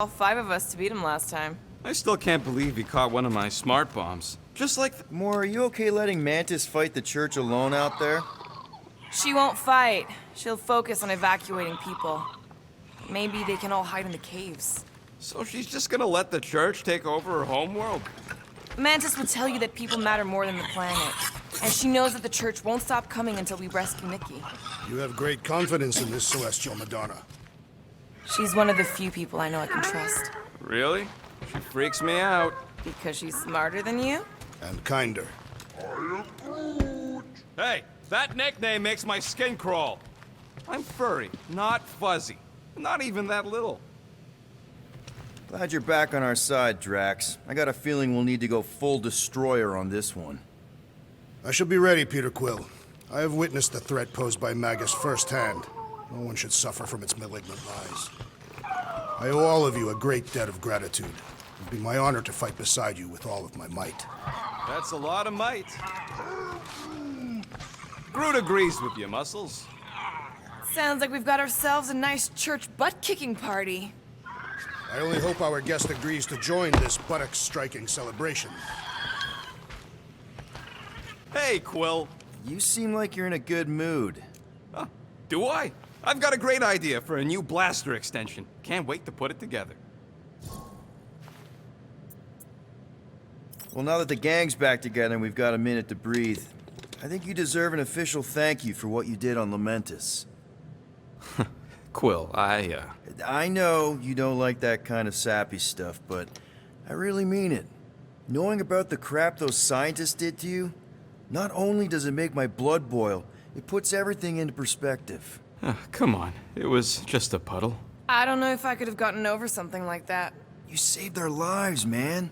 All 5 of us to beat him last time. I still can't believe he caught one of my smart bombs. Just like Gamora, are you okay letting Mantis fight the church alone out there? She won't fight. She'll focus on evacuating people. Maybe they can all hide in the caves. So she's just gonna let the church take over her homeworld? Mantis would tell you that people matter more than the planet. And she knows that the church won't stop coming until we rescue Nikki. You have great confidence in this celestial Madonna. She's one of the few people I know I can trust. Really? She freaks me out. Because she's smarter than you? And kinder. Hey, that nickname makes my skin crawl. I'm furry, not fuzzy. Not even that little. Glad you're back on our side, Drax. I got a feeling we'll need to go full destroyer on this one. I shall be ready, Peter Quill. I have witnessed the threat posed by Magus firsthand. No one should suffer from its malignant lies. I owe all of you a great debt of gratitude. It would be my honor to fight beside you with all of my might. That's a lot of might. Groot agrees with you, Muscles. Sounds like we've got ourselves a nice church butt-kicking party. I only hope our guest agrees to join this buttock-striking celebration. Hey, Quill. You seem like you're in a good mood. Do I? I've got a great idea for a new blaster extension. Can't wait to put it together. Well, now that the gang's back together and we've got a minute to breathe, I think you deserve an official thank you for what you did on Lamentus. Quill, I know you don't like that kind of sappy stuff, but I really mean it. Knowing about the crap those scientists did to you, not only does it make my blood boil, it puts everything into perspective. Come on. It was just a puddle. I don't know if I could have gotten over something like that. You saved their lives, man.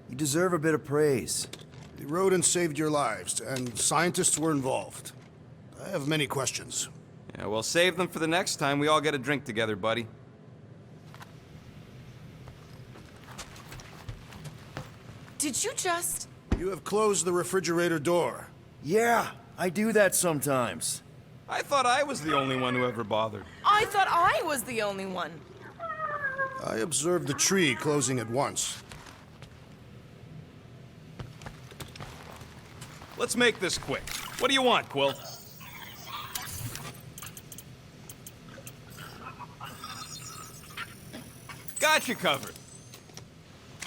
You deserve a bit of praise. The rodents saved your lives, and scientists were involved. I have many questions. Yeah, we'll save them for the next time we all get a drink together, buddy. Did you just... You have closed the refrigerator door. Yeah, I do that sometimes. I thought I was the only one who ever bothered. I thought I was the only one. I observed the tree closing at once. Let's make this quick. What do you want, Quill? Got you covered.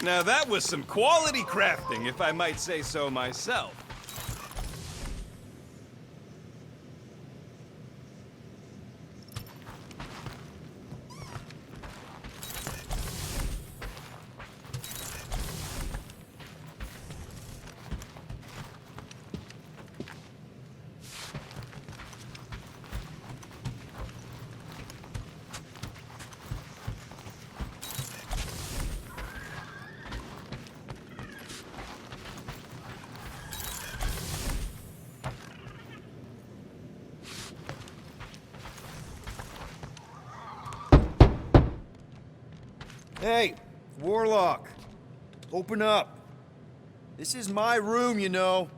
Now that was some quality crafting, if I might say so myself. Hey, Warlock. Open up. This is my room, you know.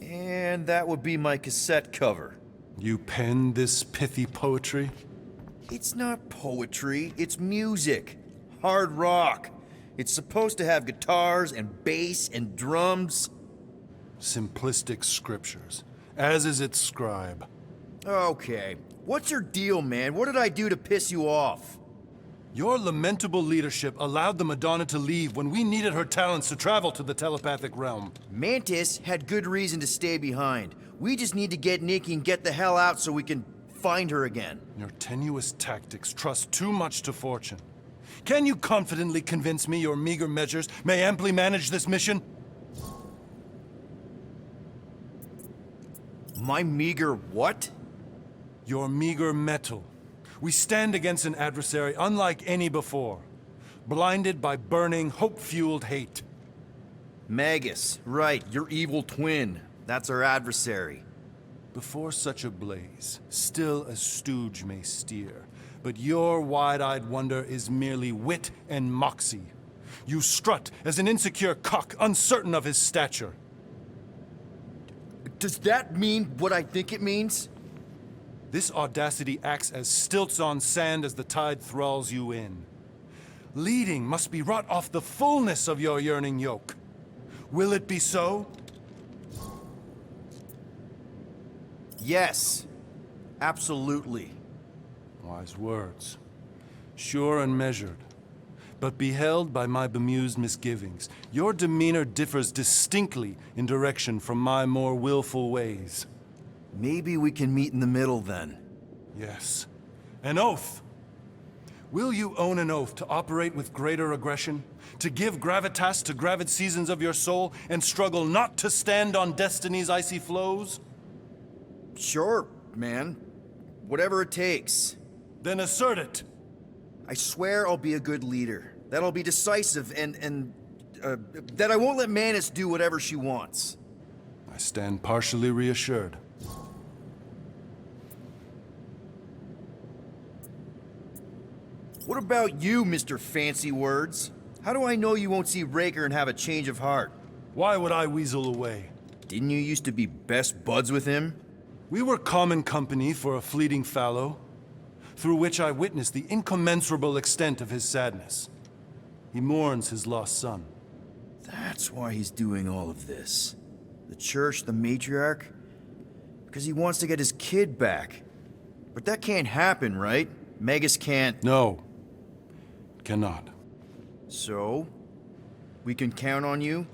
And that would be my cassette cover. You penned this pithy poetry? It's not poetry, it's music. Hard rock. It's supposed to have guitars and bass and drums. Simplistic scriptures, as is its scribe. Okay. What's your deal, man? What did I do to piss you off? Your lamentable leadership allowed the Madonna to leave when we needed her talents to travel to the telepathic realm. Mantis had good reason to stay behind. We just need to get Nikki and get the hell out so we can find her again. Your tenuous tactics trust too much to fortune. Can you confidently convince me your meager measures may amply manage this mission? My meager what? Your meager metal. We stand against an adversary unlike any before, blinded by burning, hope-fueled hate. Magus, right, your evil twin. That's our adversary. Before such a blaze, still a stooge may steer, but your wide-eyed wonder is merely wit and moxie. You strut as an insecure cock, uncertain of his stature. Does that mean what I think it means? This audacity acts as stilts on sand as the tide thralls you in. Leading must be wrought off the fullness of your yearning yoke. Will it be so? Yes. Absolutely. Wise words. Sure and measured. But beheld by my bemused misgivings, your demeanor differs distinctly in direction from my more willful ways. Maybe we can meet in the middle then. Yes. An oath! Will you own an oath to operate with greater aggression? To give gravitas to gravid seasons of your soul and struggle not to stand on destiny's icy flows? Sure, man. Whatever it takes. Then assert it! I swear I'll be a good leader. That I'll be decisive and that I won't let Manus do whatever she wants. I stand partially reassured. What about you, Mr. Fancy Words? How do I know you won't see Raker and have a change of heart? Why would I weasel away? Didn't you used to be best buds with him? We were common company for a fleeting fallow, through which I witnessed the incommensurable extent of his sadness. He mourns his lost son. That's why he's doing all of this. The church, the matriarch? Because he wants to get his kid back. But that can't happen, right? Magus can't... No. Cannot. So? We can count on you?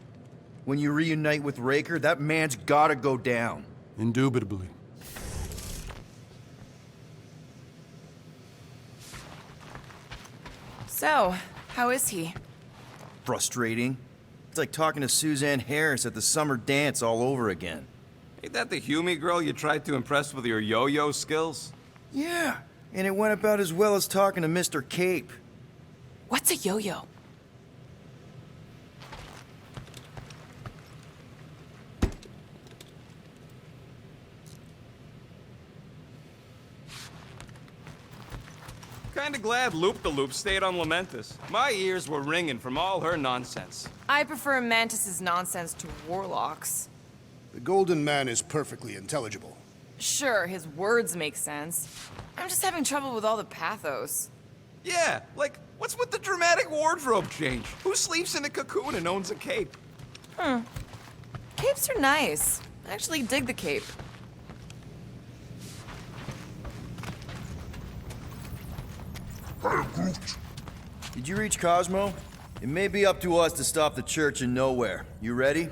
When you reunite with Raker, that man's gotta go down. Indubitably. So, how is he? Frustrating. It's like talking to Suzanne Harris at the summer dance all over again. Ain't that the Hume girl you tried to impress with your yo-yo skills? Yeah, and it went about as well as talking to Mr. Cape. What's a yo-yo? Kinda glad Loop-the-Loop stayed on Lamentus. My ears were ringing from all her nonsense. I prefer Mantis's nonsense to Warlock's. The Golden Man is perfectly intelligible. Sure, his words make sense. I'm just having trouble with all the pathos. Yeah, like, what's with the dramatic wardrobe change? Who sleeps in a cocoon and owns a cape? Capes are nice. I actually dig the cape. Did you reach Cosmo? It may be up to us to stop the church in nowhere. You ready?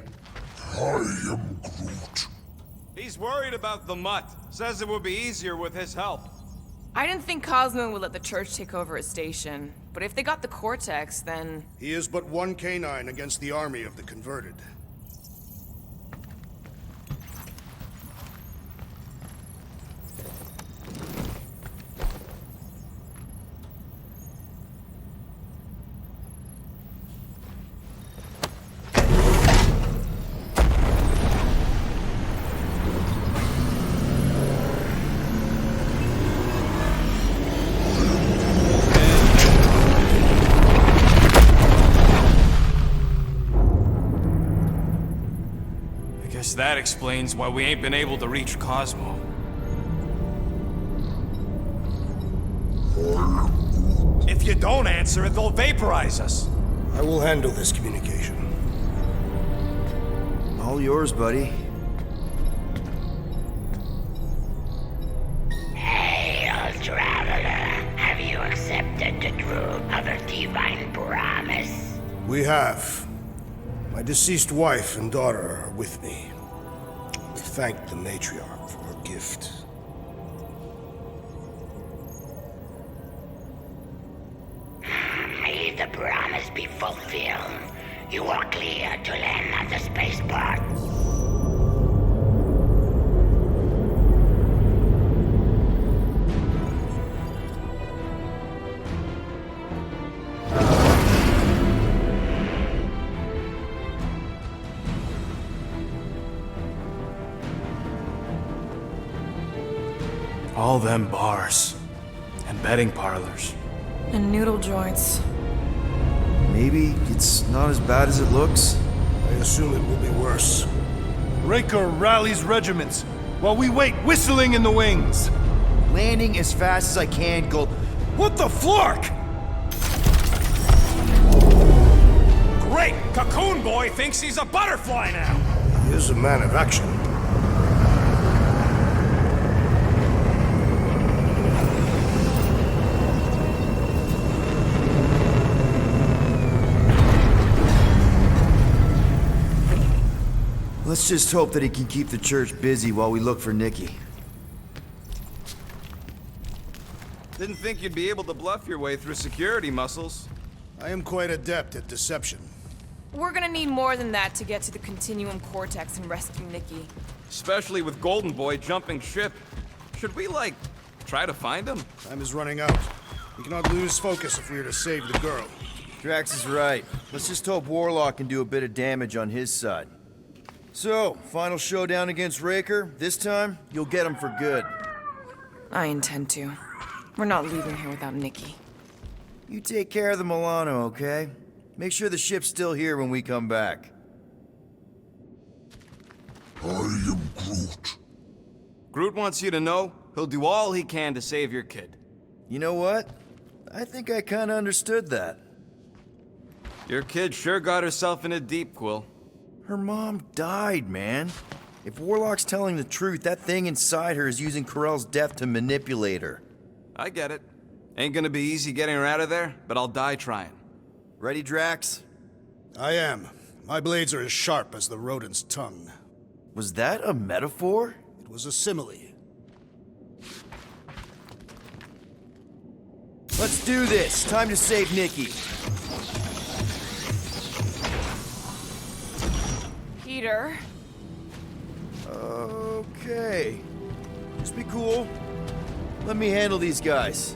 He's worried about the mutt. Says it would be easier with his help. I didn't think Cosmo would let the church take over his station, but if they got the Cortex, then... He is but one canine against the army of the converted. That explains why we ain't been able to reach Cosmo. If you don't answer it, they'll vaporize us. I will handle this communication. All yours, buddy. Hail, traveler. Have you accepted the truth of a divine promise? We have. My deceased wife and daughter are with me. We thank the matriarch for her gift. May the promise be fulfilled. You are clear to land on the spaceport. All them bars. And betting parlors. And noodle joints. Maybe it's not as bad as it looks. I assume it will be worse. Raker rallies regiments, while we wait whistling in the wings. Landing as fast as I can, Gold. What the flark? Cocoon Boy thinks he's a butterfly now! He is a man of action. Let's just hope that he can keep the church busy while we look for Nikki. Didn't think you'd be able to bluff your way through security muscles. I am quite adept at deception. We're gonna need more than that to get to the Continuum Cortex and rescue Nikki. Especially with Golden Boy jumping ship. Should we, like, try to find him? Time is running out. We cannot lose focus if we are to save the girl. Drax is right. Let's just hope Warlock can do a bit of damage on his side. So, final showdown against Raker. This time, you'll get him for good. I intend to. We're not leaving here without Nikki. You take care of the Milano, okay? Make sure the ship's still here when we come back. I am Groot. Groot wants you to know he'll do all he can to save your kid. You know what? I think I kinda understood that. Your kid sure got herself in a deep, Quill. Her mom died, man. If Warlock's telling the truth, that thing inside her is using Corell's death to manipulate her. I get it. Ain't gonna be easy getting her out of there, but I'll die trying. Ready, Drax? I am. My blades are as sharp as the rodent's tongue. Was that a metaphor? It was a simile. Let's do this. Time to save Nikki. Peter? Okay. Just be cool. Let me handle these guys.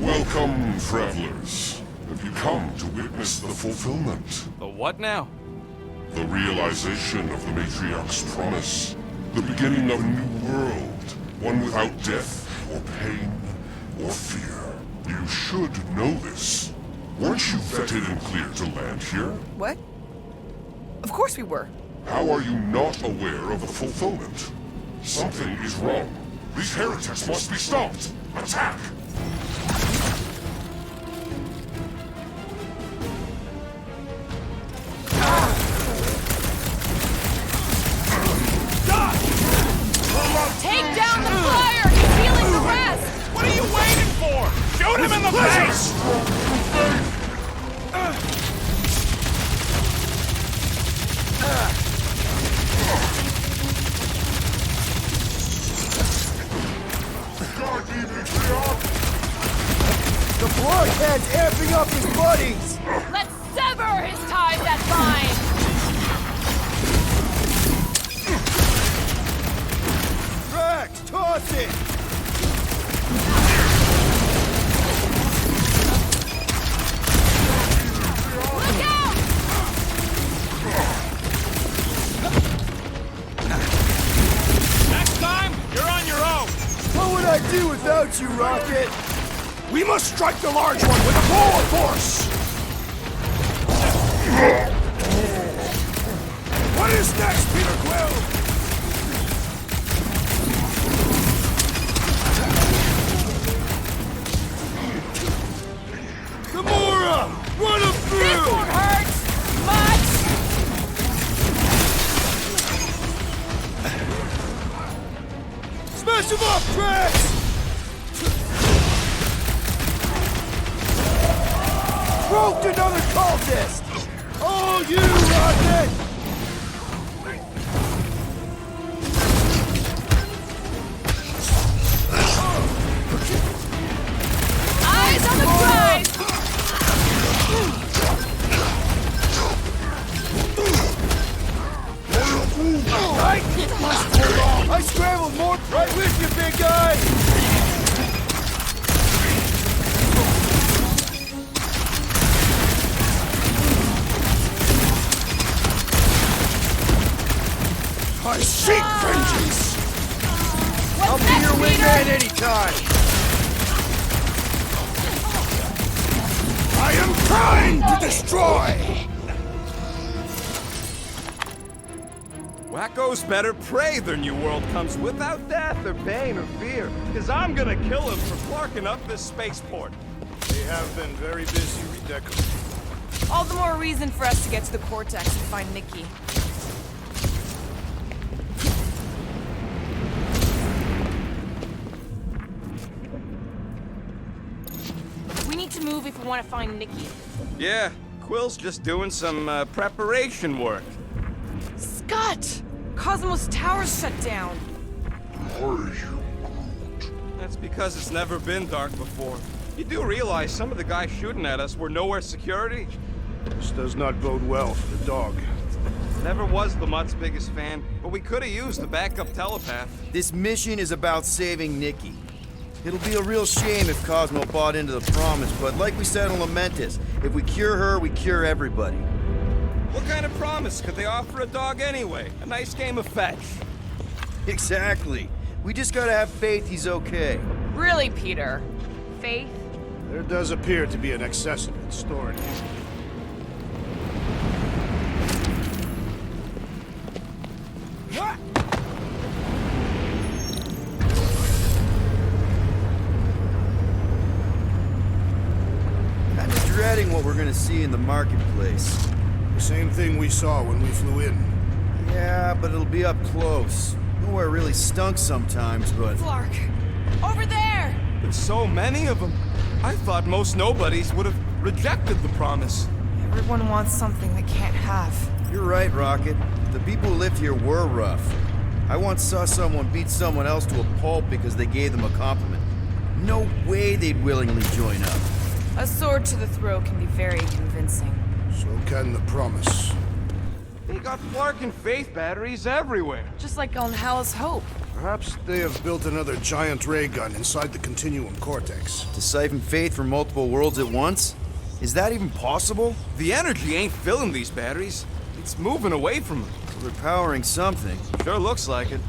Welcome, travelers. Have you come to witness the fulfillment? The what now? The realization of the Matriarch's promise. The beginning of a new world. One without death, or pain, or fear. You should know this. Weren't you vetted and cleared to land here? What? Of course we were. How are you not aware of the fulfillment? Something is wrong. These heretics must be stopped. Attack! Take down the flyer! He's healing the rest! What are you waiting for? Shoot him in the face! God be Matriarch! The blockhead's amping up his buddies! Let's sever his ties that bind! Drax, toss it! Look out! Next time, you're on your own! What would I do without you, Rocket? We must strike the large one with a blow of force! What is next, Peter Quill? Gamora! Run him through! This won't hurt! Much! Smash him up, Drax! Broke another cultist! Oh, you, Rocket! Eyes on the prize! I scrambled more right with you, big guy! I seek vengeance! I'll be your wingman anytime! I am trying to destroy! Wackos better pray their new world comes without death or pain or fear, because I'm gonna kill them for clarking up this spaceport. They have been very busy redecorating. All the more reason for us to get to the Cortex and find Nikki. We need to move if we want to find Nikki. Yeah, Quill's just doing some preparation work. Scott! Cosmo's tower's shut down. That's because it's never been dark before. You do realize some of the guys shooting at us were nowhere security? This does not bode well for the dog. Never was the Mutt's biggest fan, but we could have used a backup telepath. This mission is about saving Nikki. It'll be a real shame if Cosmo bought into the promise, but like we said on Lamentus, if we cure her, we cure everybody. What kind of promise could they offer a dog anyway? A nice game of fetch. Exactly. We just gotta have faith he's okay. Really, Peter? Faith? There does appear to be an excess of it stored here. Kinda dreading what we're gonna see in the marketplace. The same thing we saw when we flew in. Yeah, but it'll be up close. Nowhere really stunk sometimes, but... Clark! Over there! There's so many of them. I thought most nobodies would have rejected the promise. Everyone wants something they can't have. You're right, Rocket. The people who lived here were rough. I once saw someone beat someone else to a pulp because they gave them a compliment. No way they'd willingly join up. A sword to the throat can be very convincing. So can the promise. They got Clark and Faith batteries everywhere. Just like on Hal's Hope. Perhaps they have built another giant ray gun inside the Continuum Cortex. To siphon faith from multiple worlds at once? Is that even possible? The energy ain't filling these batteries. It's moving away from them. Well, they're powering something. Sure looks like it.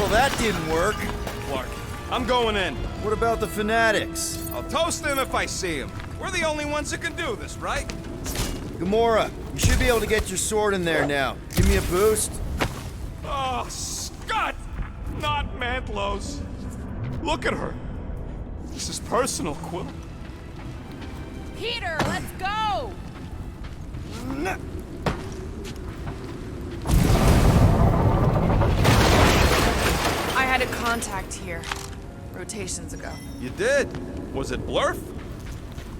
That didn't work. Clark, I'm going in. What about the fanatics? I'll toast them if I see them. We're the only ones that can do this, right? Gamora, you should be able to get your sword in there now. Give me a boost. Oh, Scott! Not Mantlos. Look at her. This is personal, Quill. Peter, let's go! contact here. Rotations ago. You did? Was it Blurf?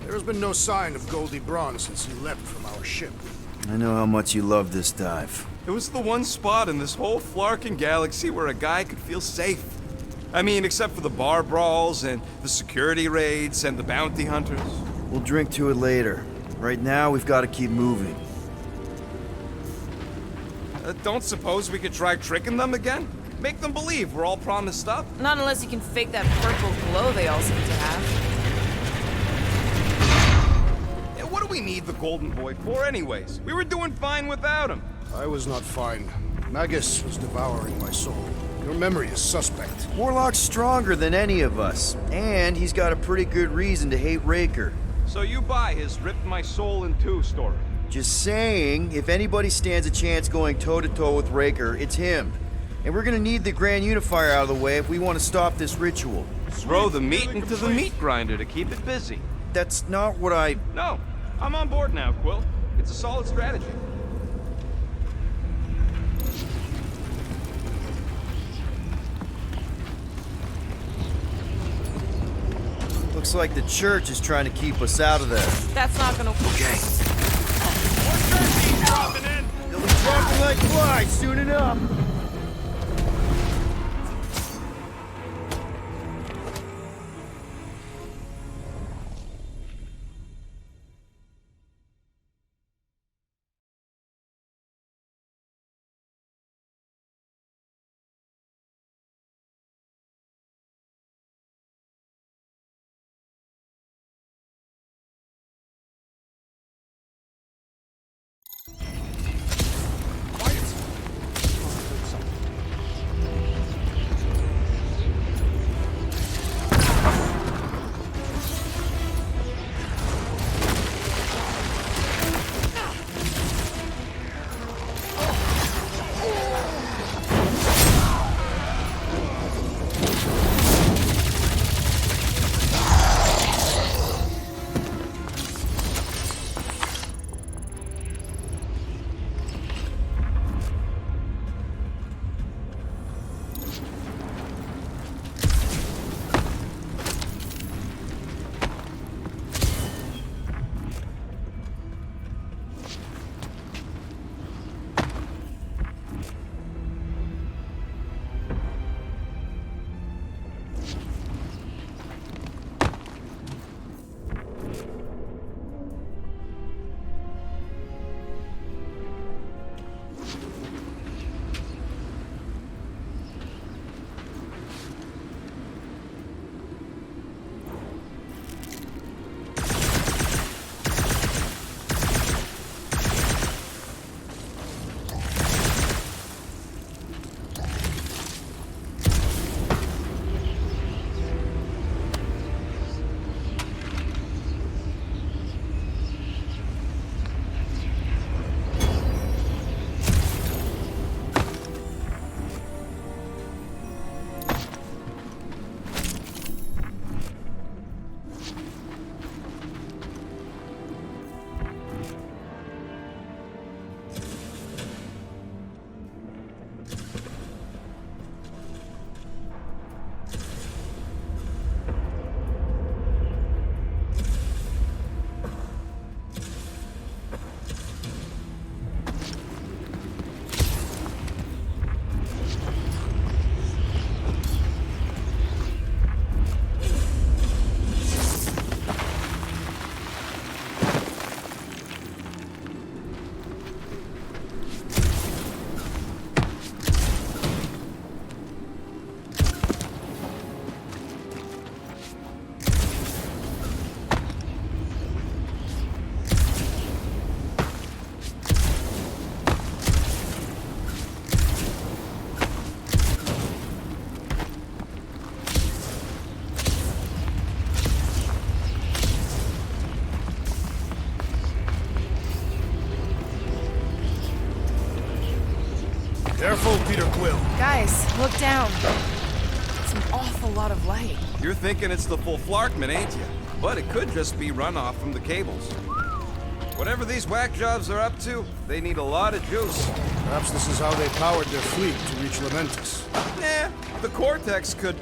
There has been no sign of Goldie Braun since he left from our ship. I know how much you love this dive. It was the one spot in this whole Flarkin galaxy where a guy could feel safe. I mean, except for the bar brawls and the security raids and the bounty hunters. We'll drink to it later. Right now, we've got to keep moving. Don't suppose we could try tricking them again? Make them believe we're all promised stuff? Not unless you can fake that purple glow they all seem to have. Yeah, what do we need the Golden Boy for anyways? We were doing fine without him. I was not fine. Magus was devouring my soul. Your memory is suspect. Warlock's stronger than any of us, and he's got a pretty good reason to hate Raker. So you buy his ripped my soul in two story. Just saying, if anybody stands a chance going toe-to-toe with Raker, it's him. And we're gonna need the Grand Unifier out of the way if we want to stop this ritual. Throw the meat into the meat grinder to keep it busy. That's not what I... No, I'm on board now, Quill. It's a solid strategy. Looks like the church is trying to keep us out of there. That's not gonna... Okay. Dropping in. They'll be dropping like flies soon enough. Careful, Peter Quill. Guys, look down. It's an awful lot of light. You're thinking it's the full Flarkman, ain't you? But it could just be runoff from the cables. Whatever these whack jobs are up to, they need a lot of juice. Perhaps this is how they powered their fleet to reach Lamentus. The Cortex could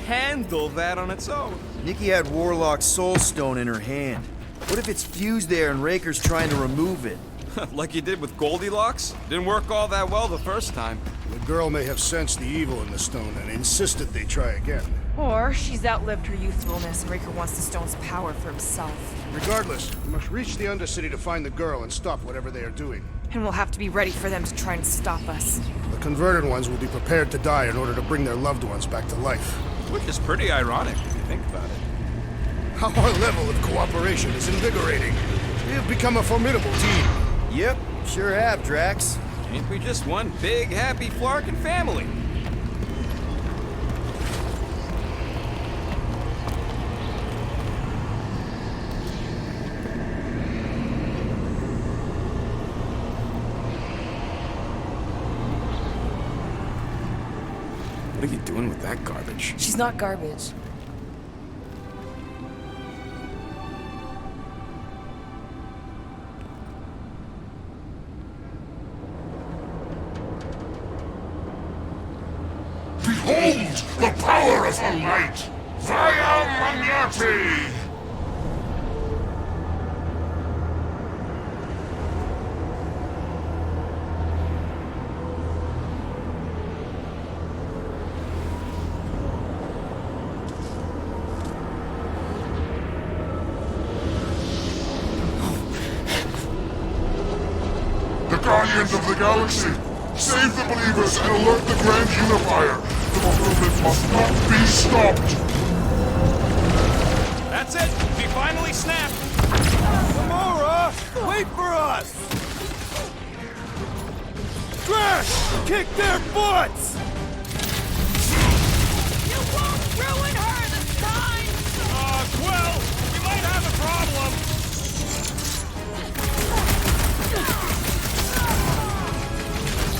handle that on its own. Nikki had Warlock's Soul Stone in her hand. What if it's fused there and Raker's trying to remove it? Like you did with Goldilocks? Didn't work all that well the first time. The girl may have sensed the evil in the stone and insisted they try again. Or she's outlived her youthfulness and Raker wants the stone's power for himself. Regardless, we must reach the Undercity to find the girl and stop whatever they are doing. And we'll have to be ready for them to try and stop us. The converted ones will be prepared to die in order to bring their loved ones back to life. Which is pretty ironic if you think about it. Our level of cooperation is invigorating. We have become a formidable team. Yep, sure have, Drax. Ain't we just one big, happy Flarkin family? What are you doing with that garbage? She's not garbage. Behold the power of the light! Via Magnati! The Guardians of the Galaxy! Save the believers and alert the Grand Unifier! The movement must not be stopped! That's it! He finally snapped! Gamora! Wait for us! Drax! Kick their butts! You won't ruin her this time! Quill! We might have a problem!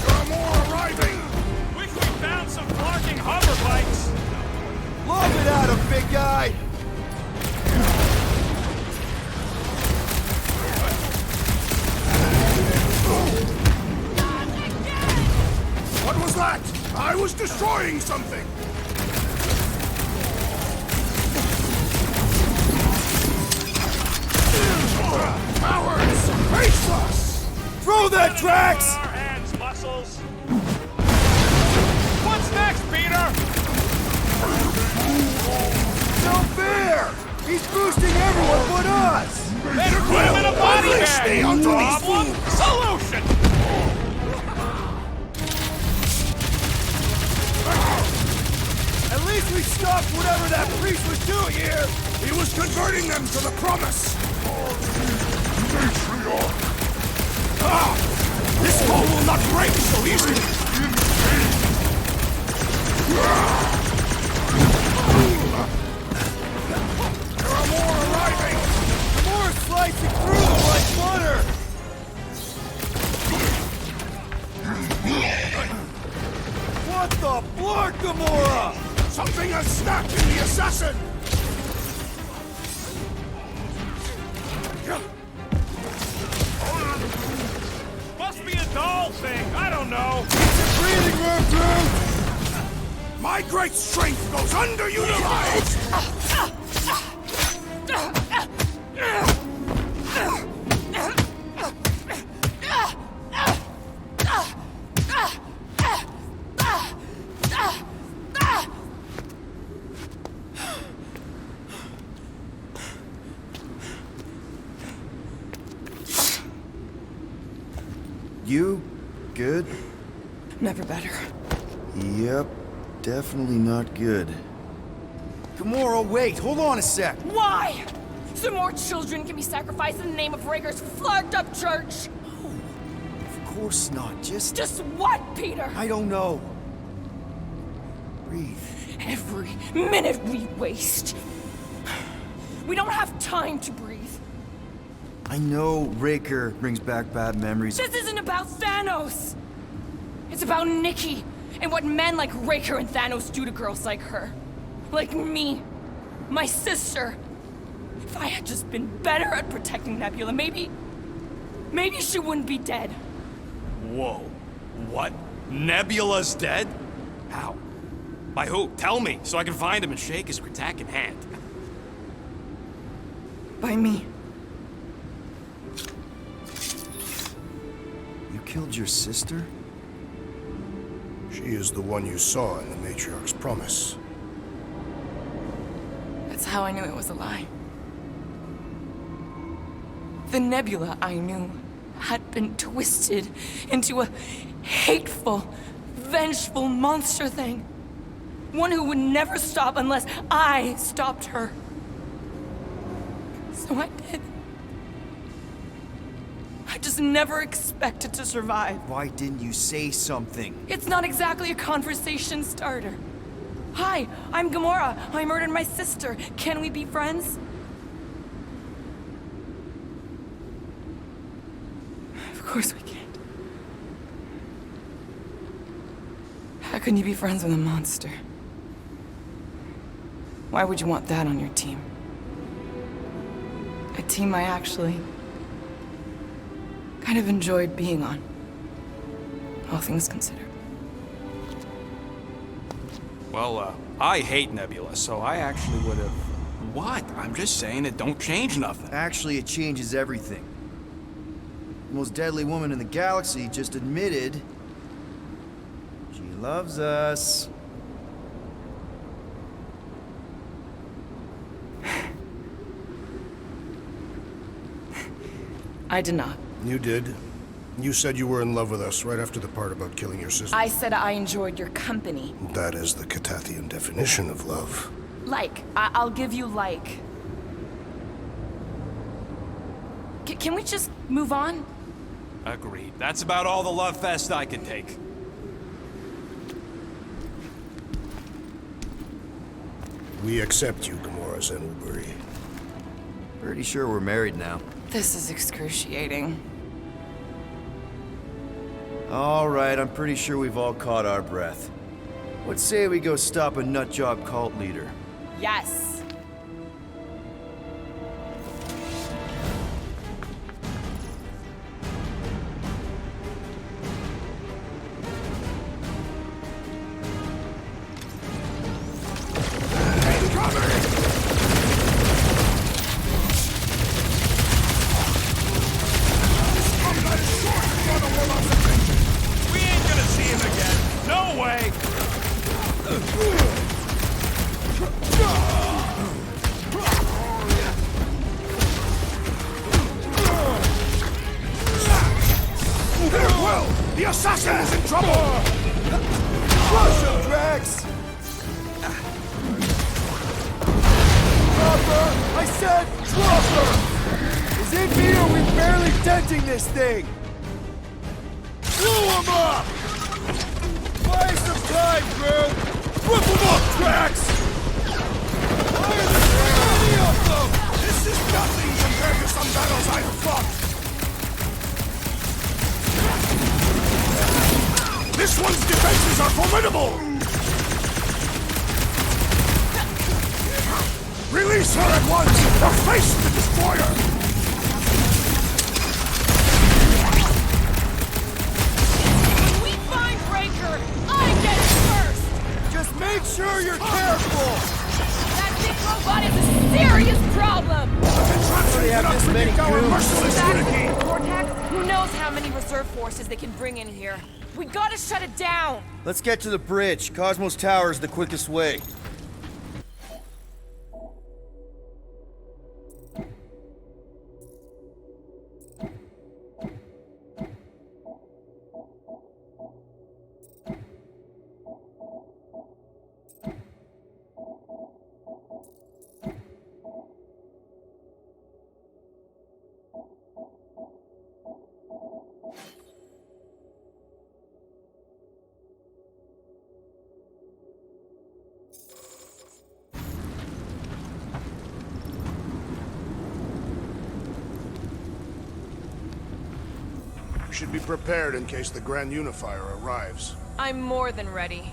Gamora arriving! Wish we found some flarking hover bikes! Lob it at him, big guy! What was that? I was destroying something! Cowards! Face us! Throw that, Drax! Our hands, muscles! What's next, Peter? No fair! He's boosting everyone but us! Better put him in a body Unleash bag! the onto these Problem? Solution! At least we stopped whatever that priest was doing here! He was converting them to the promise! Ah! This wall will not break so easily! There are more arriving! More slicing through them like butter! What the blark, Gamora? Something has snapped in the assassin! Must be a doll thing, I don't know! Breathing room, Drew! My great strength goes underutilized! You? Good? Never better. Yep, definitely not good. Gamora, wait! Hold on a sec! Why? So more children can be sacrificed in the name of Raker's flagged up church? Of course not, just... Just what, Peter? I don't know. Breathe. Every minute we waste. We don't have time to breathe. I know Raker brings back bad memories. This isn't about Thanos. It's about Nikki and what men like Raker and Thanos do to girls like her. Like me. My sister. If I had just been better at protecting Nebula, maybe maybe she wouldn't be dead. Whoa. What? Nebula's dead? How? By who? Tell me, so I can find him and shake his Kratak in hand. By me. You killed your sister? She is the one you saw in the Matriarch's promise. That's how I knew it was a lie. The Nebula I knew had been twisted into a hateful, vengeful monster thing. One who would never stop unless I stopped her. So I did. I just never expected to survive. Why didn't you say something? It's not exactly a conversation starter. Hi, I'm Gamora. I murdered my sister. Can we be friends? Of course we can't. How can you be friends with a monster? Why would you want that on your team? A team I actually kind of enjoyed being on, all things considered. Well, I hate Nebula, so I actually would have... What? I'm just saying it don't change nothing. Actually, it changes everything. The most deadly woman in the galaxy just admitted she loves us. I did not. You did. You said you were in love with us right after the part about killing your sister. I said I enjoyed your company. That is the Catathian definition of love. Like. I'll give you like. Can we just move on? Agreed. That's about all the love fest I can take. We accept you, Gamora Zenoburi. Pretty sure we're married now. This is excruciating. All right, I'm pretty sure we've all caught our breath. What say we go stop a nutjob cult leader? Yes. We ain't gonna see him again. No way! Farewell! The assassin is in trouble! Crush him, Drax! Drop her! I said drop her! Is it me or are we barely denting this thing? Blow him up! Buy some time, bro! Rip him up, Drax! Why are there so many of them? This is nothing compared to some battles I have fought! This one's defenses are formidable! Release her at once, or face the destroyer! When we find Breaker, I get it first! Just make sure you're careful! That big robot is a serious problem! They have this many goons. Merciless Infiltrating unity! the Cortex? Who knows how many reserve forces they can bring in here? We gotta shut it down! Let's get to the bridge. Cosmo's tower is the quickest way. We should be prepared in case the Grand Unifier arrives. I'm more than ready.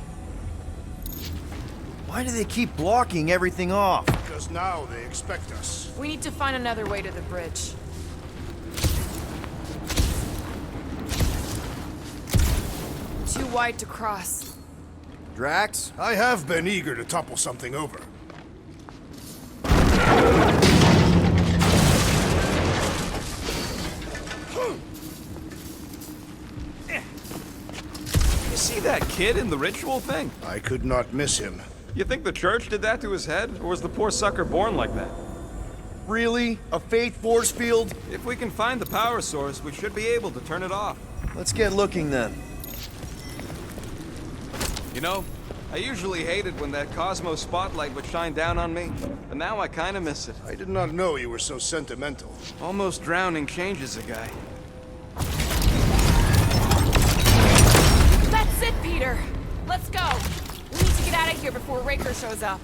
Why do they keep blocking everything off? Because now they expect us. We need to find another way to the bridge. too wide to cross. Drax? I have been eager to topple something over. You see that kid in the ritual thing? I could not miss him. You think the church did that to his head, or was the poor sucker born like that? Really? A faith force field? If we can find the power source, we should be able to turn it off. Let's get looking then. You know, I usually hated when that Cosmo spotlight would shine down on me, but now I kinda miss it. I did not know you were so sentimental. Almost drowning changes a guy. That's it, Peter. Let's go. We need to get out of here before Raker shows up.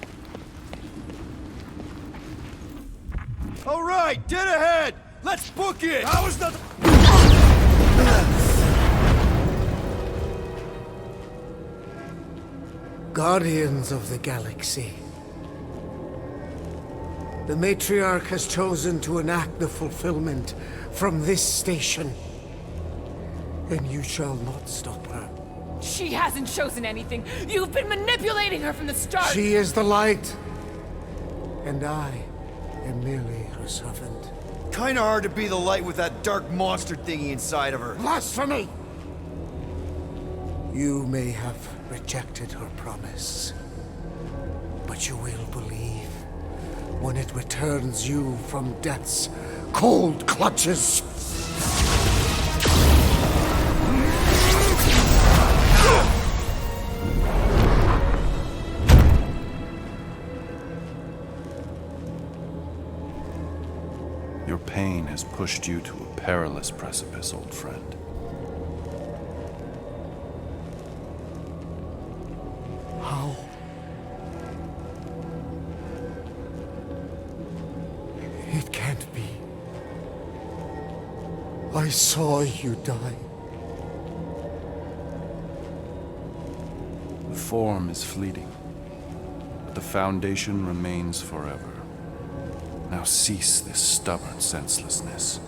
All right, dead ahead! Let's book it! How is that? Guardians of the Galaxy. The Matriarch has chosen to enact the fulfillment from this station. And you shall not stop her. She hasn't chosen anything. You've been manipulating her from the start. She is the light. And I am merely her servant. Kinda hard to be the light with that dark monster thingy inside of her. Blasphemy! You may have rejected her promise, but you will believe when it returns you from death's cold clutches. Your pain has pushed you to a perilous precipice, old friend. How? It can't be. I saw you die. The form is fleeting, but the foundation remains forever. Now cease this stubborn senselessness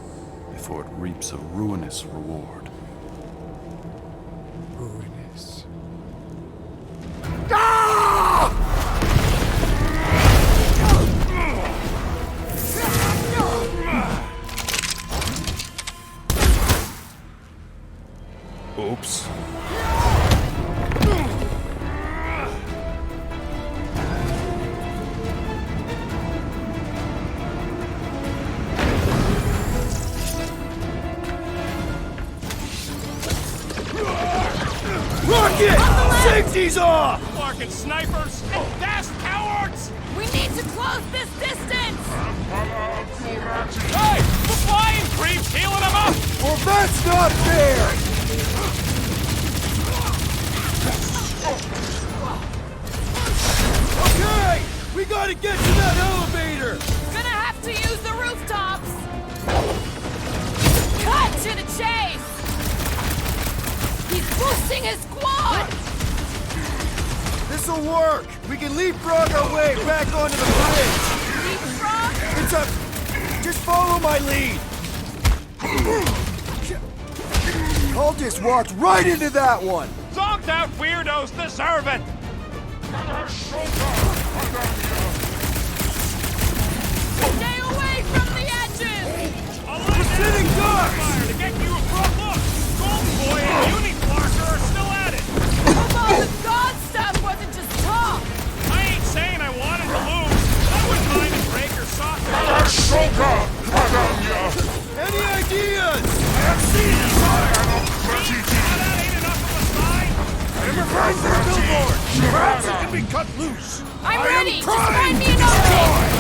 before it reaps a ruinous reward. Ruinous. Oops. Rocket! Safety's off! Fucking snipers! Fast cowards! We need to close this distance! Hey! The flying creep's healing them up! Well, that's not fair! Okay! We gotta get to that elevator! Gonna have to use the rooftops! Cut to the chase! He's boosting his squad! This'll work! We can leapfrog our way back onto the bridge! Leapfrog? It's a... Just follow my lead! Cultist walked right into that one! Zonked out weirdos deserve it! Stay away from the edges! Sitting ducks! Fire to get you a front look! Golden Boy and Uniflarker are still at it! Come on, the god stuff wasn't just talk! I ain't saying I wanted to lose. I wouldn't mind if Raker soccer. Any ideas? That ain't enough of a sign! Find the billboard! Perhaps it can be cut loose. I'm ready! Just find me an opening!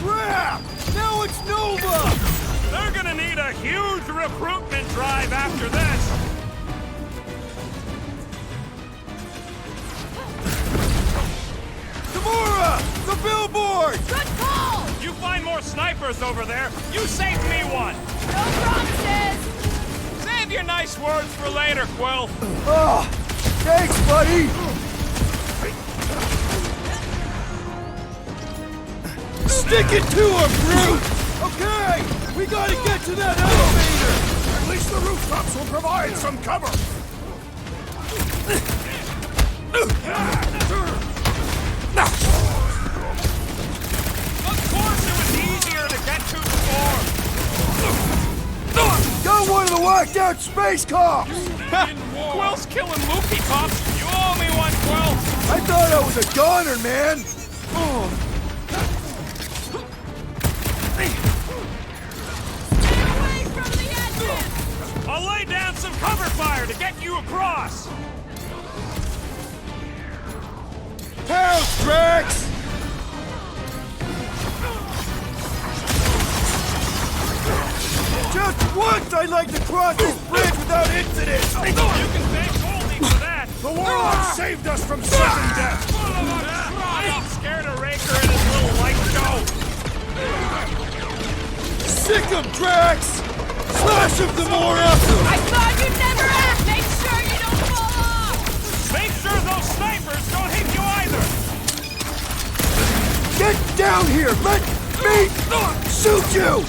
Crap! Now it's Nova! They're gonna need a huge recruitment drive after this! Gamora! The billboard! Good call! You find more snipers over there, you saved me one! No promises! Save your nice words for later, Quill! Oh, thanks, buddy! Stick it to him, brute! Okay, we gotta get to that elevator! At least the rooftops will provide some cover! Of course it was easier to get to before! Got one of the whacked out space cops! Quill's killing Loopy Tops! You owe me one, Quill! I thought I was a goner, man! I'll lay down some cover fire to get you across! Pounce, Drax! Just once I'd like to cross this bridge without incident! You can thank Goldie for that! The Warlock saved us from certain death! I ain't scared of Raker and his little light show! Sick him, Drax! Slash him, Gamora! I thought you'd never act! Make sure you don't fall off! Make sure those snipers don't hit you either! Get down here! Let me shoot you!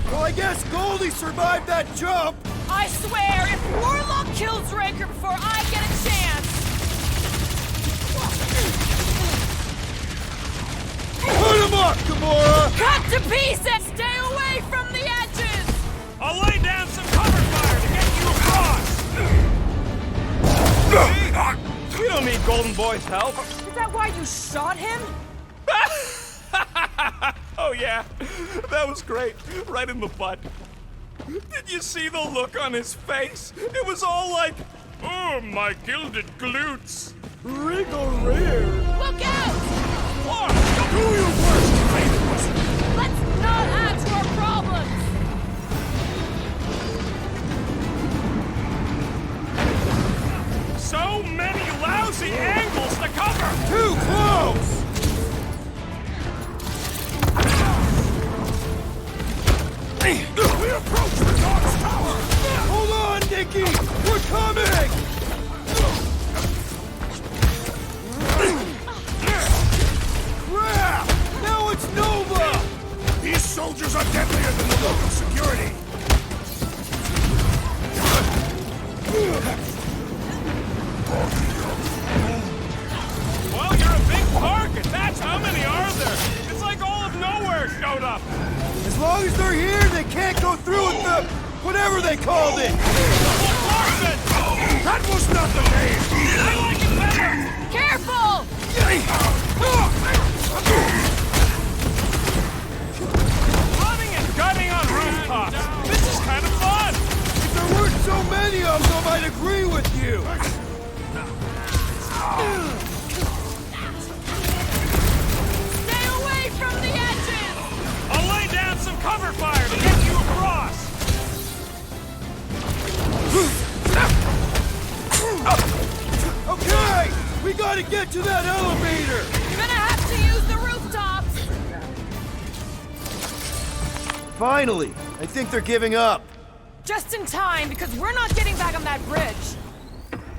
Well, I guess Goldie survived that jump! I swear, if Warlock kills Raker before I get a chance... Put him up, Gamora! Cut to pieces! Stay away from the edges! I'll lay down some cover fire to get you across! We don't need Golden Boy's help. Is that why you shot him? Oh yeah, that was great. Right in the butt. Did you see the look on his face? It was all like, oh, my gilded glutes. Wriggle rear! Look out! What? Do your worst, Raiders. Let's not add to our problems! So many lousy angles to cover. Too close! We approach the Dog's Tower! Hold on, Nikki! We're coming! Crap! Now it's Nova! These soldiers are deadlier than the local security! Well, you're a big target. That's how many are there? It's like all of nowhere showed up. As long as they're here, they can't go through with the... whatever they called it! That was not the name! I like it better. Careful! Running and gunning on rooftops. This is kind of fun. If there weren't so many of them, I'd agree with you! Stay away from the edges! I'll lay down some cover fire to get you across. Okay! We gotta get to that elevator! You're gonna have to use the rooftops! Finally! I think they're giving up. Just in time, because we're not getting back on that bridge.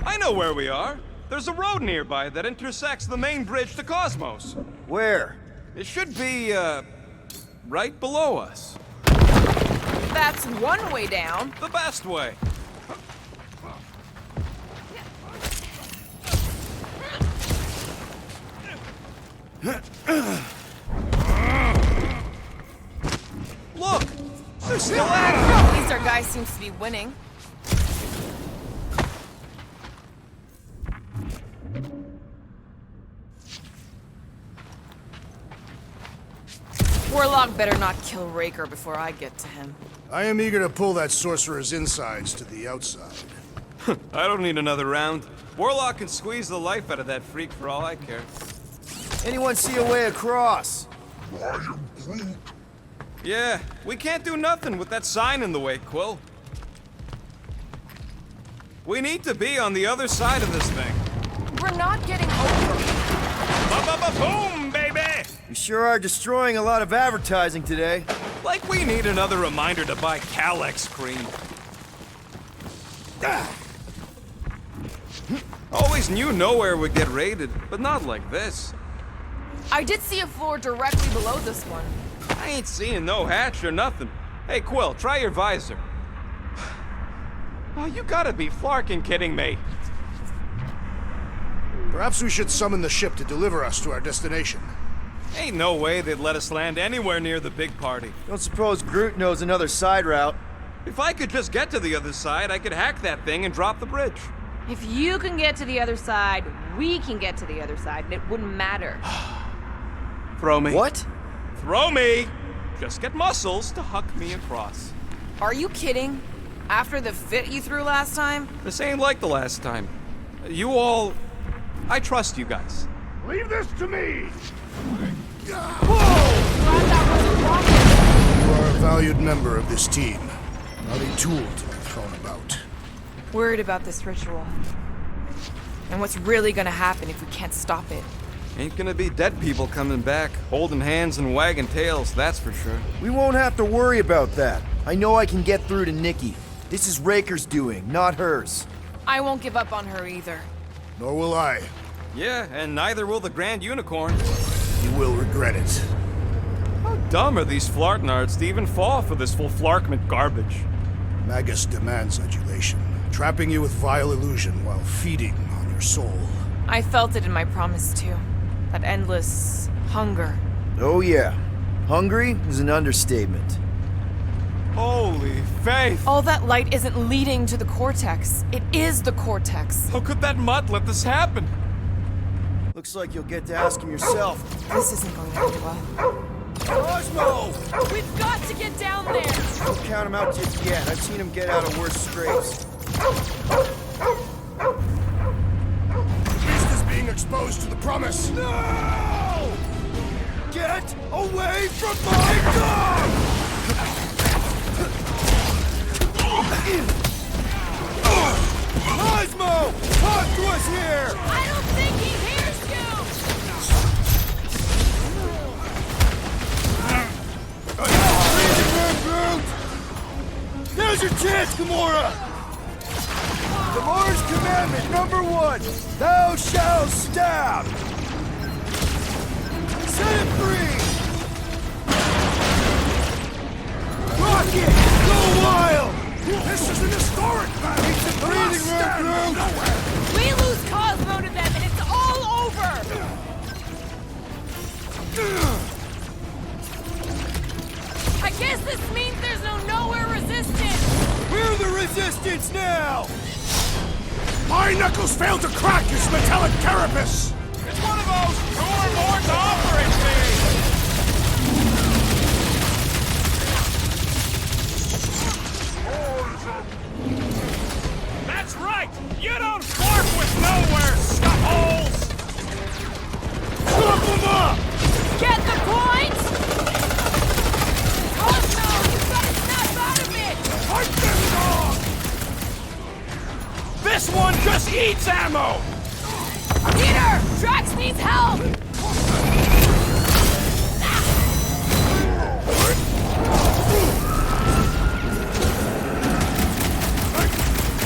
I know where we are. There's a road nearby that intersects the main bridge to Cosmos. Where? It should be, right below us. That's one way down. The best way. Look! They're still at it! At least our guy seems to be winning. Warlock better not kill Raker before I get to him. I am eager to pull that sorcerer's insides to the outside. I don't need another round. Warlock can squeeze the life out of that freak for all I care. Anyone see a way across? Yeah, we can't do nothing with that sign in the way, Quill. We need to be on the other side of this thing. We're not getting over. Ba-ba-ba-boom, baby! You sure are destroying a lot of advertising today. Like we need another reminder to buy Calex cream. Always knew nowhere would get raided, but not like this. I did see a floor directly below this one. I ain't seeing no hatch or nothing. Hey, Quill, try your visor. Oh, you gotta be flarking kidding me. Perhaps we should summon the ship to deliver us to our destination. Ain't no way they'd let us land anywhere near the big party. Don't suppose Groot knows another side route. If I could just get to the other side, I could hack that thing and drop the bridge. If you can get to the other side, we can get to the other side, and it wouldn't matter. Throw me. What? Throw me! Just get muscles to huck me across. Are you kidding? After the fit you threw last time? This ain't like the last time. You all... I trust you guys. Leave this to me! Glad that wasn't wrong. You are a valued member of this team, not a tool to be thrown about. Worried about this ritual. And what's really gonna happen if we can't stop it? Ain't gonna be dead people coming back, holding hands and wagging tails, that's for sure. We won't have to worry about that. I know I can get through to Nikki. This is Raker's doing, not hers. I won't give up on her either. Nor will I. Yeah, and neither will the Grand Unicorn. You will regret it. How dumb are these flartnards to even fall for this full flarkment garbage? Magus demands adulation, trapping you with vile illusion while feeding on your soul. I felt it in my promise too. That endless hunger. Oh yeah. Hungry is an understatement. Holy faith! All that light isn't leading to the Cortex. It is the Cortex. How could that mutt let this happen? Looks like you'll get to ask him yourself. This isn't going to end well. Cosmo! We've got to get down there! Don't count him out just yet. I've seen him get out of worse scrapes. The beast is being exposed to the promise. No! Get away from my dog! Cosmo! Talk to us here! I don't think he hears you! Now's your chance, Gamora! Gamora's commandment number 1, thou shalt stab! Set him free! Rocket! Go wild! This is an historic battle! Take some breathing room, Groot! We lose Cosmo to them and it's all over! I guess this means there's no nowhere resistance! We're the resistance now! My knuckles failed to crack his metallic carapace! It's one of those two or more to operate things! That's right! You don't flark with nowhere, scuffholes! Chop them up! Get the point? Cosmo, you gotta snap out of it! Fight this dog! This one just eats ammo! Peter! Drax needs help!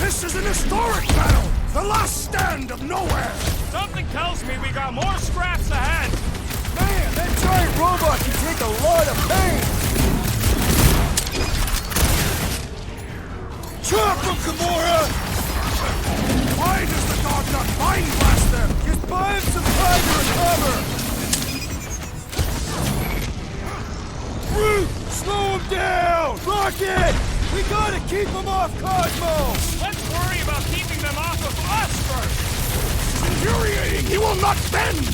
This is an historic battle! The last stand of nowhere! Something tells me we got more scraps ahead! Man, that giant robot can take a lot of pain! Chop him, Gamora! Why does the dog not mind blast them? Just buy him some time to recover! Groot, slow him down! Rocket! We gotta keep him off Cosmo! Let's worry about keeping them off of us first! Infuriating! He will not bend!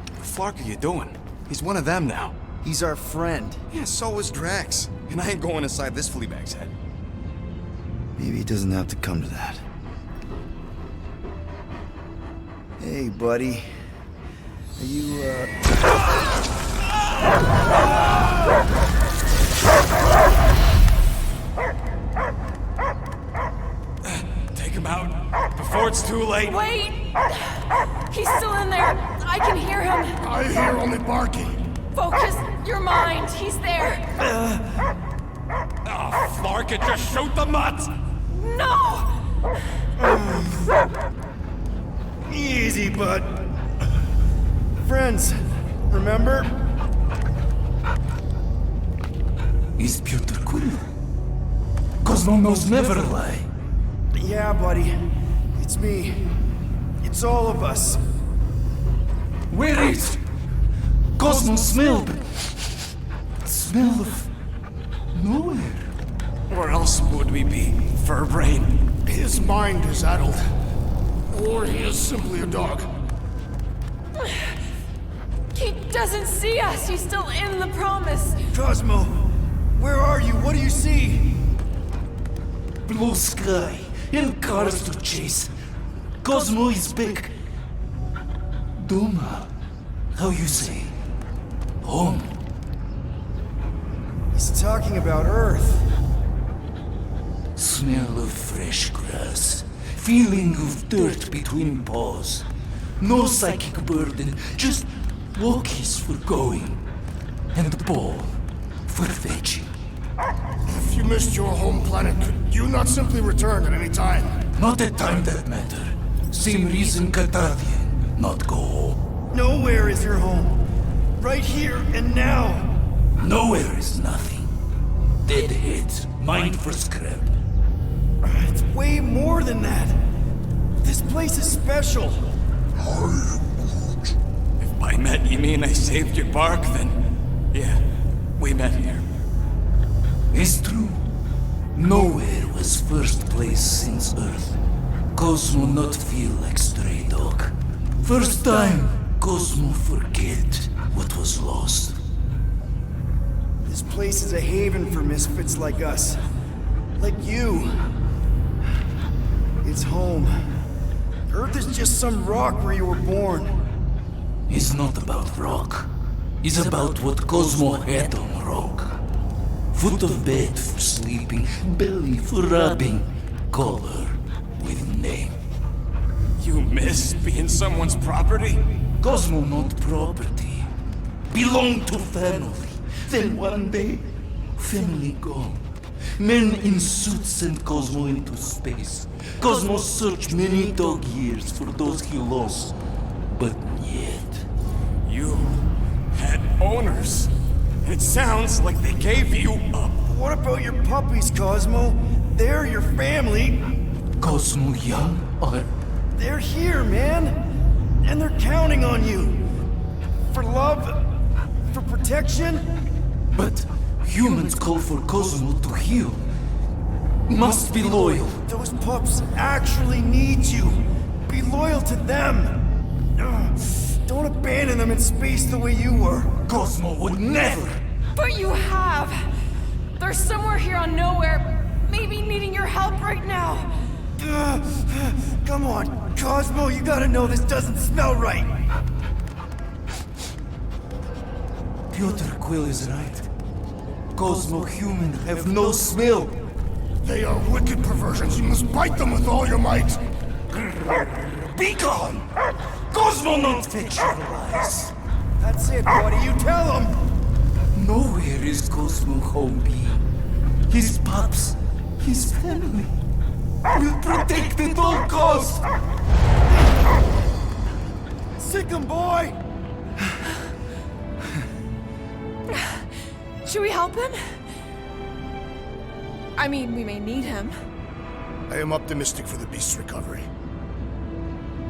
What the fuck are you doing? He's one of them now. He's our friend. Yeah, so is Drax. And I ain't going inside this fleabag's head. Maybe it doesn't have to come to that. Hey, buddy. Are you, Take him out before it's too late. Wait! He's still in there. I can hear him. I hear only barking. Focus your mind. He's there. Oh, Flark, it just shoot the mutts! No! easy, bud. Friends, remember? Is Peter Quill? Cosmo knows never lie. Yeah, buddy. It's me. It's all of us. Where is Cosmo smelled? Smell of nowhere. Where else would we be, Furbrain? His mind is addled. Or he is simply a dog. He doesn't see us. He's still in the promise. Cosmo, where are you? What do you see? Blue sky and cars to chase. Cosmo is back. Doma, how you say? Home. He's talking about Earth. Smell of fresh grass. Feeling of dirt between paws. No psychic burden, just walkies for going. And the ball for fetching. If you missed your home planet, could you not simply return at any time? Not a time that matter. Same reason Cartadian, not go home. Nowhere is your home. Right here and now. Nowhere is nothing. Dead heads, mind for scrap. It's way more than that. This place is special. If by met you mean I saved your bark, then yeah, we met here. It's true. Nowhere was first place since Earth. Cosmo not feel like stray dog. First time, Cosmo forget what was lost. This place is a haven for misfits like us. Like you. It's home. Earth is just some rock where you were born. It's not about rock. It's about what Cosmo had on rock. Foot of bed for sleeping, belly for rubbing, color with name. You miss being someone's property? Cosmo not property. Belong to family. Then one day, family gone. Men in suits sent Cosmo into space. Cosmo searched many dog years for those he lost. But yet... You had owners. It sounds like they gave you up. What about your puppies, Cosmo? They're your family. Cosmo young or... They're here, man. And they're counting on you. For love, for protection. But humans call for Cosmo to heal. Must be loyal. Those pups actually need you. Be loyal to them. Don't abandon them in space the way you were. Cosmo would never. But you have. They're somewhere here on Nowhere, maybe needing your help right now. Come on, Cosmo, you gotta know this doesn't smell right. Peter Quill is right. Cosmo human have no smell. They are wicked perversions. You must bite them with all your might. Be gone! Cosmo not fetch your lies. That's it, buddy. You tell him. Nowhere is Cosmo home be. His pups, his family, will protect at all costs. Sick him, boy. Should we help him? I mean, we may need him. I am optimistic for the beast's recovery.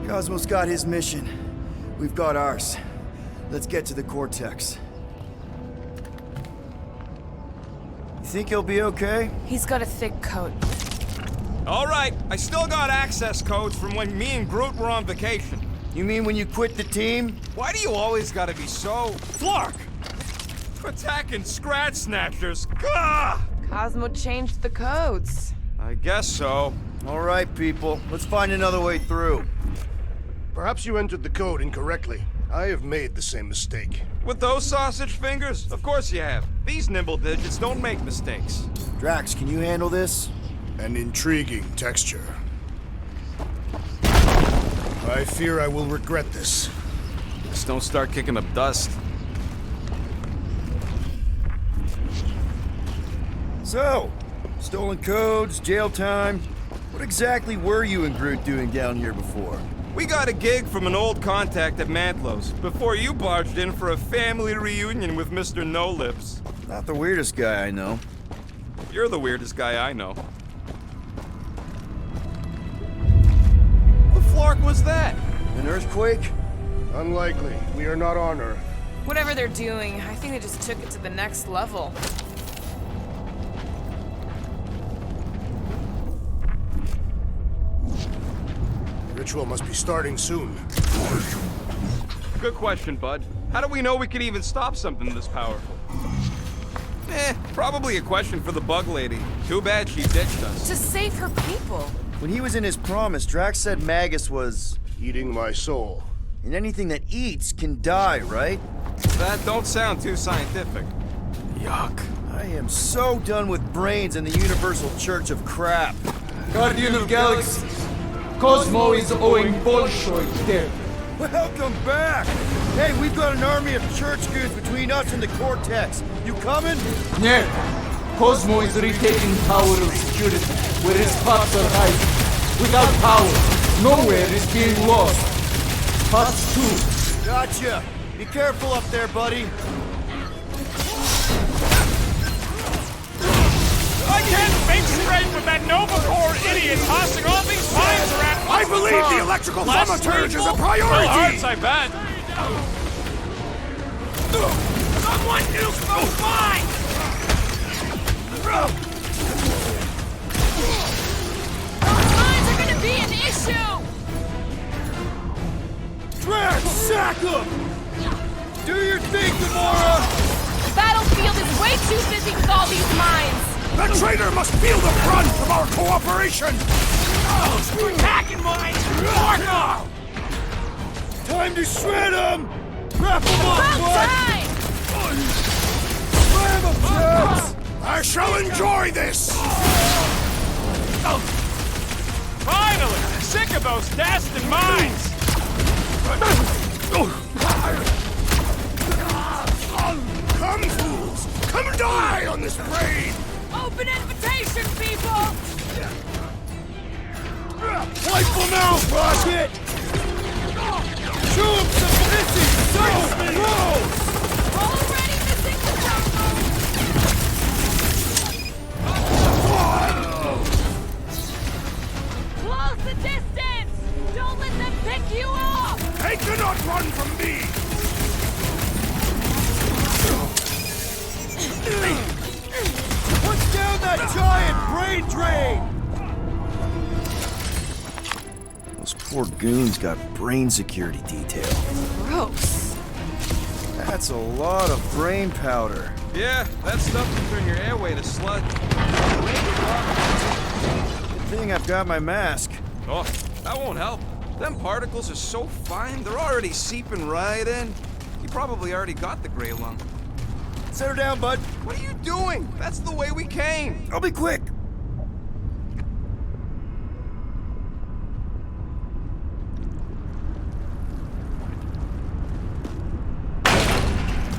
Cosmo's got his mission. We've got ours. Let's get to the Cortex. You think he'll be okay? He's got a thick coat. All right, I still got access codes from when me and Groot were on vacation. You mean when you quit the team? Why do you always gotta be so... Flark! Attacking Scratch Snatchers! Gah! Cosmo changed the codes. I guess so. All right, people. Let's find another way through. Perhaps you entered the code incorrectly. I have made the same mistake. With those sausage fingers? Of course you have. These nimble digits don't make mistakes. Drax, can you handle this? An intriguing texture. I fear I will regret this. Just don't start kicking up dust. So, stolen codes, jail time. What exactly were you and Groot doing down here before? We got a gig from an old contact at Mantlow's before you barged in for a family reunion with Mr. No Lips. Not the weirdest guy I know. You're the weirdest guy I know. The flark was that? An earthquake? Unlikely. We are not on Earth. Whatever they're doing, I think they just took it to the next level. Ritual must be starting soon. Good question, bud. How do we know we could even stop something this powerful? Probably a question for the bug lady. Too bad she ditched us. To save her people. When he was in his promise, Drax said Magus was... Eating my soul. And anything that eats can die, right? That don't sound too scientific. Yuck. I am so done with brains and the Universal Church of Crap. Guardian of Galaxies, Cosmo is owing Bolshoi dead. Welcome back! Hey, we've got an army of church goons between us and the Cortex. You coming? Yeah, Cosmo is retaking power of security, where his spots are hiding. Without power, nowhere is being lost. Spots too. Gotcha. Be careful up there, buddy. I can't think straight with that Nova Corps idiot tossing all these mines around. I believe the electrical thaumaturge is a priority! Hearts, I bet. Someone nuke those mines! Those mines are gonna be an issue! Drax, sack him! Do your thing, Gamora! The battlefield is way too busy with all these mines! The traitor must feel the brunt of our cooperation! We're attacking mines! Mark off! Time to shred him! Wrap him up, About bud! time! Slam him, Drax! I shall enjoy this! Finally! Sick of those Dastan mines! Come, fools! Come die on this brain! Open invitation, people! Wipe him out, Rocket! Show him some pissy! So close! Already missing the Close the distance! Don't let them pick you off! They cannot run from me! Punch down that giant brain drain! Those poor goons got brain security detail. Gross. That's a lot of brain powder. Yeah, that stuff can turn your airway to sludge. Good thing I've got my mask. Oh, that won't help. Them particles are so fine, they're already seeping right in. You probably already got the gray lung. Set her down, bud. What are you doing? That's the way we came. I'll be quick.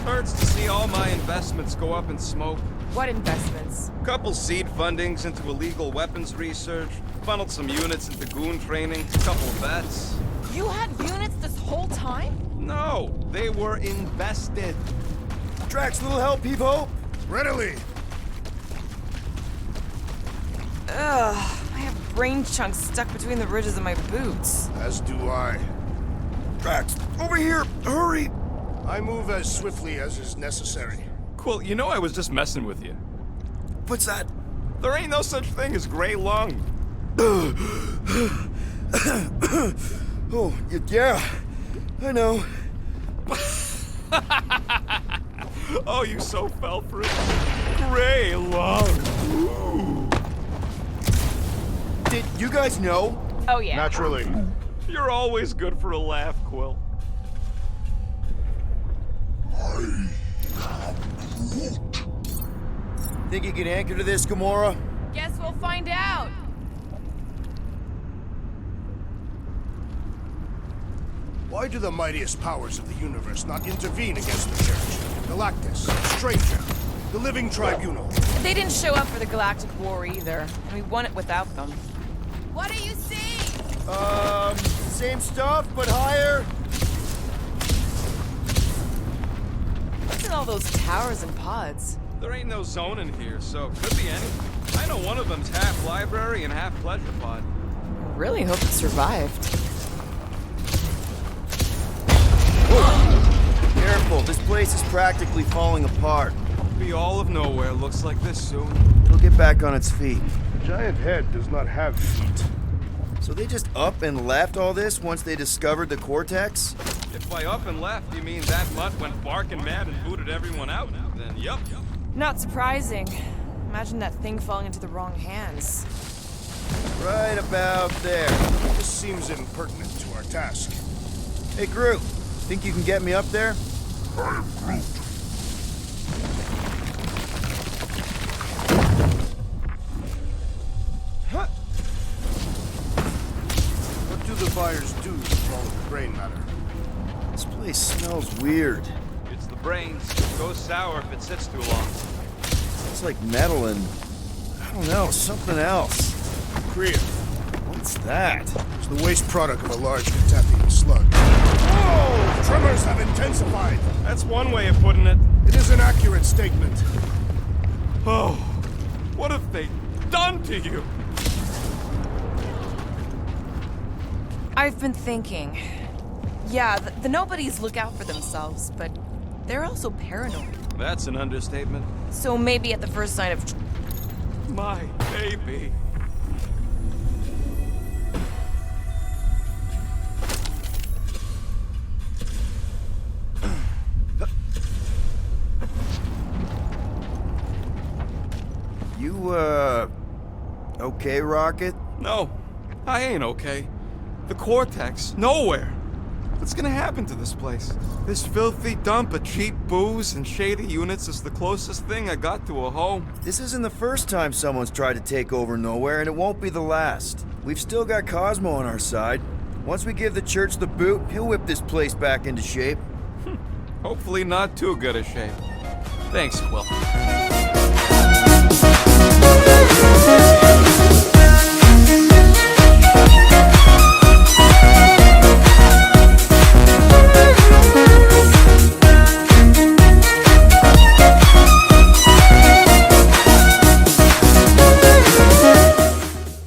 Hurts to see all my investments go up in smoke. What investments? Couple seed fundings into illegal weapons research, funneled some units into goon training, couple vets. You had units this whole time? No, they were invested. Drax, little help, Peep-Ho? Readily! Ugh, I have brain chunks stuck between the ridges of my boots. As do I. Drax, over here! Hurry! I move as swiftly as is necessary. Quill, you know I was just messing with you. What's that? There ain't no such thing as gray lung. Oh, yeah. I know. Oh, you so fell for it. Gray lung. Ooh. Did you guys know? Oh yeah. Naturally. You're always good for a laugh, Quill. Think you can anchor to this, Gamora? Guess we'll find out. Why do the mightiest powers of the universe not intervene against the Church? Galactus, Stranger, the Living Tribunal. They didn't show up for the Galactic War either, and we won it without them. What do you see? Same stuff, but higher. What's in all those towers and pods? There ain't no zone in here, so could be any. I know one of them's half library and half pleasure pod. I really hope it survived. Careful, this place is practically falling apart. Be all of nowhere looks like this soon. It'll get back on its feet. The giant head does not have feet. So they just up and left all this once they discovered the Cortex? If by up and left you mean that mutt went barking mad and booted everyone out, then yup. Not surprising. Imagine that thing falling into the wrong hands. Right about there. This seems impertinent to our task. Hey, Groot, think you can get me up there? I am Groot. What do the fires do with all of the brain matter? This place smells weird. It's the brains. It goes sour if it sits too long. It's like metal and, I don't know, something else. Kriya. What's that? It's the waste product of a large Catathian slug. Whoa! Tremors have intensified. That's one way of putting it. It is an accurate statement. Oh, what have they done to you? I've been thinking. Yeah, the nobodies look out for themselves, but they're also paranoid. That's an understatement. So maybe at the first sign of My baby. You, okay, Rocket? No, I ain't okay. The Cortex, nowhere. What's gonna happen to this place? This filthy dump of cheap booze and shady units is the closest thing I got to a home. This isn't the first time someone's tried to take over Nowhere, and it won't be the last. We've still got Cosmo on our side. Once we give the Church the boot, he'll whip this place back into shape. Hopefully not too good a shape. Thanks, Quill.